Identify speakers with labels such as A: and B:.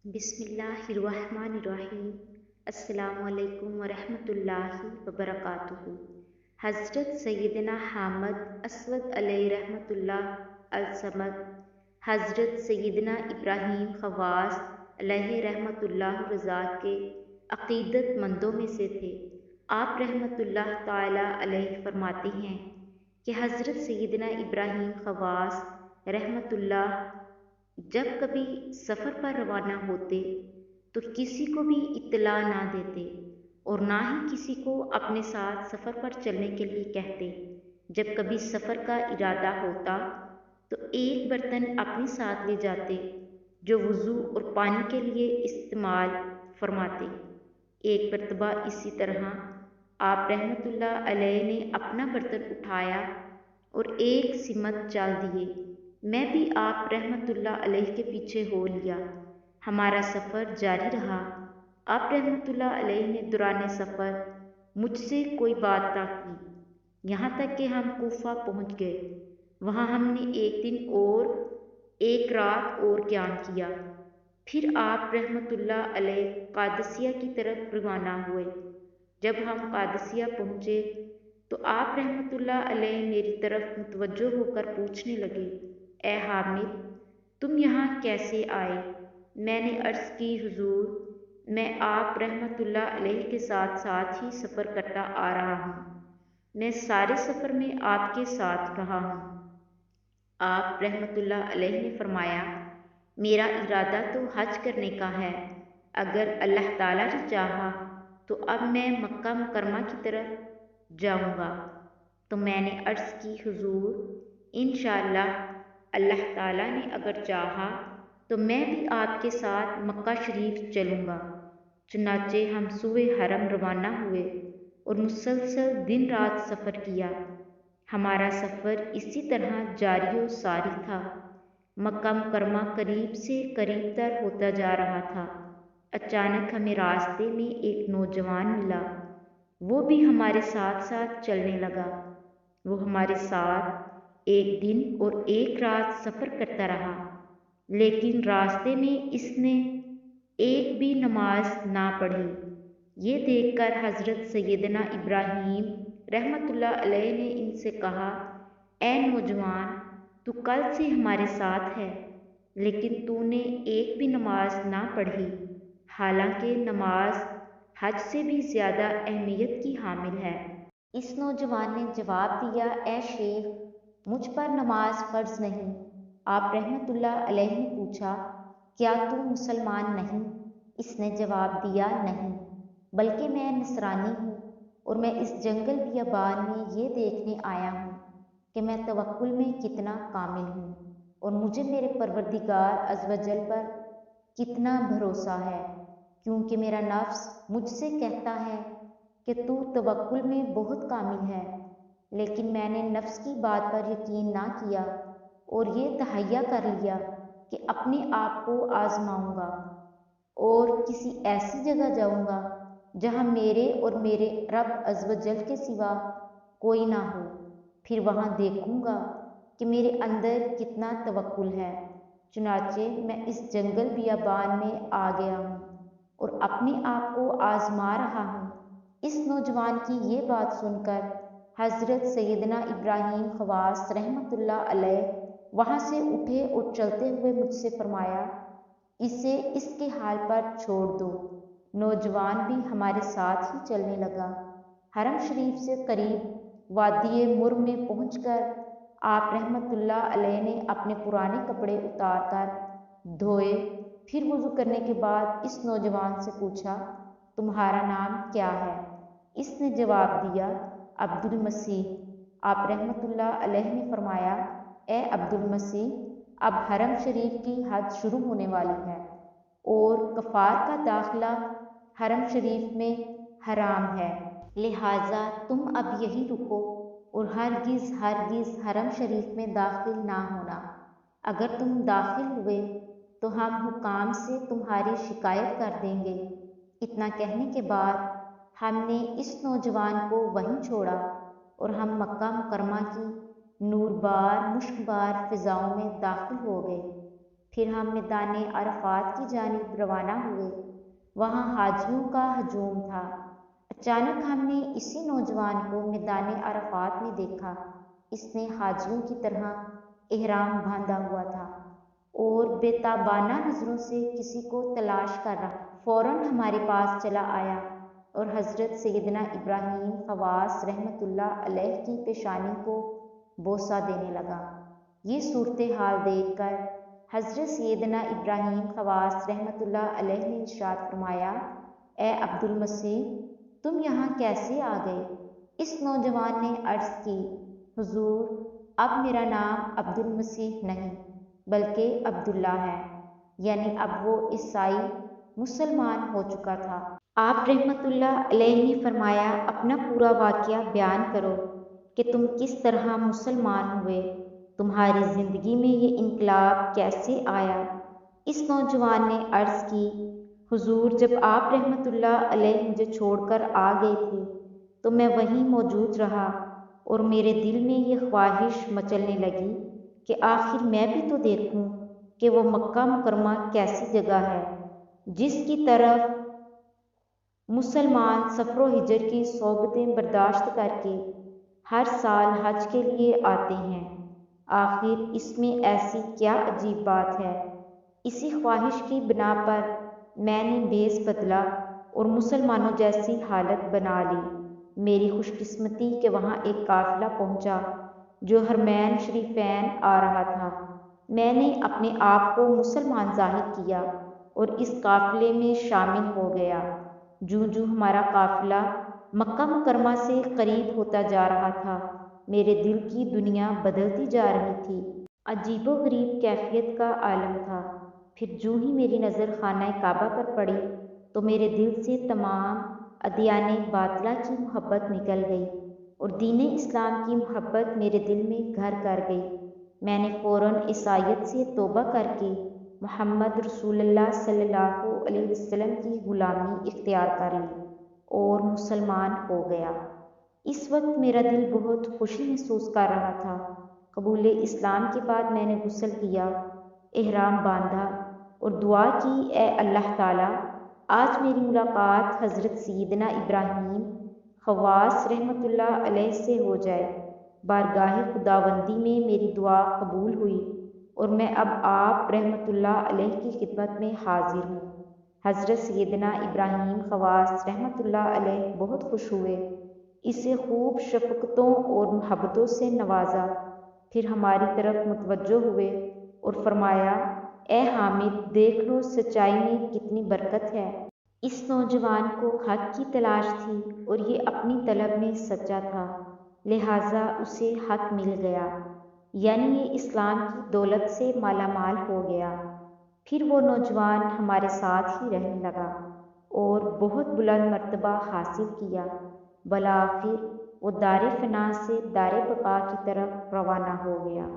A: بسم اللہ الرحمن الرحیم۔ السلام علیکم ورحمۃ اللہ وبرکاتہ۔ حضرت سیدنا حامد اسود علیہ رحمۃ اللہ الصمد، حضرت سیدنا ابراہیم خواص علیہ رحمۃ اللہ رضا کے عقیدت مندوں میں سے تھے۔ آپ رحمۃ اللہ تعالی علیہ فرماتے ہیں کہ حضرت سیدنا ابراہیم خواص رحمۃ اللہ جب کبھی سفر پر روانہ ہوتے تو کسی کو بھی اطلاع نہ دیتے اور نہ ہی کسی کو اپنے ساتھ سفر پر چلنے کے لیے کہتے۔ جب کبھی سفر کا ارادہ ہوتا تو ایک برتن اپنے ساتھ لے جاتے جو وضو اور پانی کے لیے استعمال فرماتے۔ ایک مرتبہ اسی طرح آپ رحمۃ اللہ علیہ نے اپنا برتن اٹھایا اور ایک سمت چل دیے۔ میں بھی آپ رحمۃ اللہ علیہ کے پیچھے ہو لیا۔ ہمارا سفر جاری رہا۔ آپ رحمۃ اللہ علیہ نے دوران سفر مجھ سے کوئی بات نہ کی، یہاں تک کہ ہم کوفہ پہنچ گئے۔ وہاں ہم نے ایک دن اور ایک رات اور قیام کیا۔ پھر آپ رحمۃ اللہ علیہ قادسیہ کی طرف روانہ ہوئے۔ جب ہم قادسیہ پہنچے تو آپ رحمۃ اللہ علیہ میری طرف متوجہ ہو کر پوچھنے لگے، اے حامد، تم یہاں کیسے آئے؟ میں نے عرض کی، حضور، میں آپ رحمۃ اللہ علیہ کے ساتھ ساتھ ہی سفر کرتا آ رہا ہوں۔ میں سارے سفر میں آپ کے ساتھ رہا ہوں۔ آپ رحمۃ اللہ علیہ نے فرمایا، میرا ارادہ تو حج کرنے کا ہے، اگر اللہ تعالیٰ نے چاہا تو اب میں مکہ مکرمہ کی طرف جاؤں گا۔ تو میں نے عرض کی، حضور، انشاءاللہ اللہ تعالیٰ نے اگر چاہا تو میں بھی آپ کے ساتھ مکہ شریف چلوں گا۔ چنانچہ ہم سوئے حرم روانہ ہوئے اور مسلسل دن رات سفر کیا۔ ہمارا سفر اسی طرح جاری و ساری تھا۔ مکہ مکرمہ قریب سے قریب تر ہوتا جا رہا تھا۔ اچانک ہمیں راستے میں ایک نوجوان ملا۔ وہ بھی ہمارے ساتھ ساتھ چلنے لگا۔ وہ ہمارے ساتھ ایک دن اور ایک رات سفر کرتا رہا، لیکن راستے میں اس نے ایک بھی نماز نہ پڑھی۔ یہ دیکھ کر حضرت سیدنا ابراہیم رحمۃ اللہ علیہ نے ان سے کہا، اے نوجوان، تو کل سے ہمارے ساتھ ہے، لیکن تو نے ایک بھی نماز نہ پڑھی، حالانکہ نماز حج سے بھی زیادہ اہمیت کی حامل ہے۔ اس نوجوان نے جواب دیا، اے شیخ، مجھ پر نماز فرض نہیں۔ آپ رحمۃ اللہ علیہ نے پوچھا، کیا تو مسلمان نہیں؟ اس نے جواب دیا، نہیں، بلکہ میں نصرانی ہوں، اور میں اس جنگل بیابان میں یہ دیکھنے آیا ہوں کہ میں توکل میں کتنا کامل ہوں اور مجھے میرے پروردگار عز و جل پر کتنا بھروسہ ہے، کیونکہ میرا نفس مجھ سے کہتا ہے کہ تو توکل میں بہت کامل ہے، لیکن میں نے نفس کی بات پر یقین نہ کیا اور یہ تہیہ کر لیا کہ اپنے آپ کو آزماؤں گا اور کسی ایسی جگہ جاؤں گا جہاں میرے اور میرے رب عز و جل کے سوا کوئی نہ ہو، پھر وہاں دیکھوں گا کہ میرے اندر کتنا توکل ہے۔ چنانچہ میں اس جنگل بیابان میں آ گیا ہوں اور اپنے آپ کو آزما رہا ہوں۔ اس نوجوان کی یہ بات سن کر حضرت سیدنا ابراہیم خواص رحمۃ اللہ علیہ وہاں سے اٹھے اور چلتے ہوئے مجھ سے فرمایا، اسے اس کے حال پر چھوڑ دو۔ نوجوان بھی ہمارے ساتھ ہی چلنے لگا۔ حرم شریف سے قریب وادی مر میں پہنچ کر آپ رحمۃ اللہ علیہ نے اپنے پرانے کپڑے اتار کر دھوئے، پھر وضو کرنے کے بعد اس نوجوان سے پوچھا، تمہارا نام کیا ہے؟ اس نے جواب دیا، عبد المسیح۔ آپ رحمۃ اللہ علیہ نے فرمایا، اے عبد المسیح، اب حرم شریف کی حج شروع ہونے والی ہے اور کفار کا داخلہ حرم شریف میں حرام ہے، لہٰذا تم اب یہیں رکو اور ہرگز ہرگز حرم شریف میں داخل نہ ہونا۔ اگر تم داخل ہوئے تو ہم حکام سے تمہاری شکایت کر دیں گے۔ اتنا کہنے کے بعد ہم نے اس نوجوان کو وہیں چھوڑا اور ہم مکہ مکرمہ کی نوربار مشکبار فضاؤں میں داخل ہو گئے۔ پھر ہم میدان عرفات کی جانب روانہ ہوئے۔ وہاں حاجیوں کا ہجوم تھا۔ اچانک ہم نے اسی نوجوان کو میدان عرفات میں دیکھا۔ اس نے حاجیوں کی طرح احرام باندھا ہوا تھا اور بے تابانہ نظروں سے کسی کو تلاش کر رہا۔ فوراً ہمارے پاس چلا آیا اور حضرت سیدنا ابراہیم خواص رحمۃ اللہ علیہ کی پیشانی کو بوسہ دینے لگا۔ یہ صورتحال دیکھ کر حضرت سیدنا ابراہیم خواص رحمۃ اللہ علیہ نے ارشاد فرمایا، اے عبد المسیح، تم یہاں کیسے آ گئے؟ اس نوجوان نے عرض کی، حضور، اب میرا نام عبد المسیح نہیں بلکہ عبداللہ ہے، یعنی اب وہ عیسائی مسلمان ہو چکا تھا۔ آپ رحمۃ اللہ علیہ نے فرمایا، اپنا پورا واقعہ بیان کرو کہ تم کس طرح مسلمان ہوئے، تمہاری زندگی میں یہ انقلاب کیسے آیا؟ اس نوجوان نے عرض کی، حضور، جب آپ رحمۃ اللہ علیہ مجھے چھوڑ کر آ گئے تھے تو میں وہیں موجود رہا اور میرے دل میں یہ خواہش مچلنے لگی کہ آخر میں بھی تو دیکھوں کہ وہ مکہ مکرمہ کیسی جگہ ہے جس کی طرف مسلمان سفر و ہجر کی صعوبتیں برداشت کر کے ہر سال حج کے لیے آتے ہیں۔ آخر اس میں ایسی کیا عجیب بات ہے؟ اسی خواہش کی بنا پر میں نے بھیس بدلا اور مسلمانوں جیسی حالت بنا لی۔ میری خوش قسمتی کہ وہاں ایک قافلہ پہنچا جو حرمین شریفین آ رہا تھا۔ میں نے اپنے آپ کو مسلمان ظاہر کیا اور اس قافلے میں شامل ہو گیا۔ جوں جوں ہمارا قافلہ مکہ مکرمہ سے قریب ہوتا جا رہا تھا، میرے دل کی دنیا بدلتی جا رہی تھی۔ عجیب و غریب کیفیت کا عالم تھا۔ پھر جوں ہی میری نظر خانہ کعبہ پر پڑی تو میرے دل سے تمام ادیان باطلہ کی محبت نکل گئی اور دین اسلام کی محبت میرے دل میں گھر کر گئی۔ میں نے فوراً عیسائیت سے توبہ کر کے محمد رسول اللہ صلی اللہ علیہ وسلم کی غلامی اختیار کر لی اور مسلمان ہو گیا۔ اس وقت میرا دل بہت خوشی محسوس کر رہا تھا۔ قبول اسلام کے بعد میں نے غسل کیا، احرام باندھا اور دعا کی، اے اللہ تعالیٰ، آج میری ملاقات حضرت سیدنا ابراہیم خواص رحمۃ اللہ علیہ سے ہو جائے۔ بارگاہ خداوندی میں میری دعا قبول ہوئی اور میں اب آپ رحمۃ اللہ علیہ کی خدمت میں حاضر ہوں۔ حضرت سیدنا ابراہیم خواص رحمۃ اللہ علیہ بہت خوش ہوئے، اسے خوب شفقتوں اور محبتوں سے نوازا، پھر ہماری طرف متوجہ ہوئے اور فرمایا، اے حامد، دیکھ لو سچائی میں کتنی برکت ہے۔ اس نوجوان کو حق کی تلاش تھی اور یہ اپنی طلب میں سچا تھا، لہٰذا اسے حق مل گیا، یعنی یہ اسلام کی دولت سے مالا مال ہو گیا۔ پھر وہ نوجوان ہمارے ساتھ ہی رہنے لگا اور بہت بلند مرتبہ حاصل کیا۔ بالآخر وہ دار فنا سے دار بقا کی طرف روانہ ہو گیا۔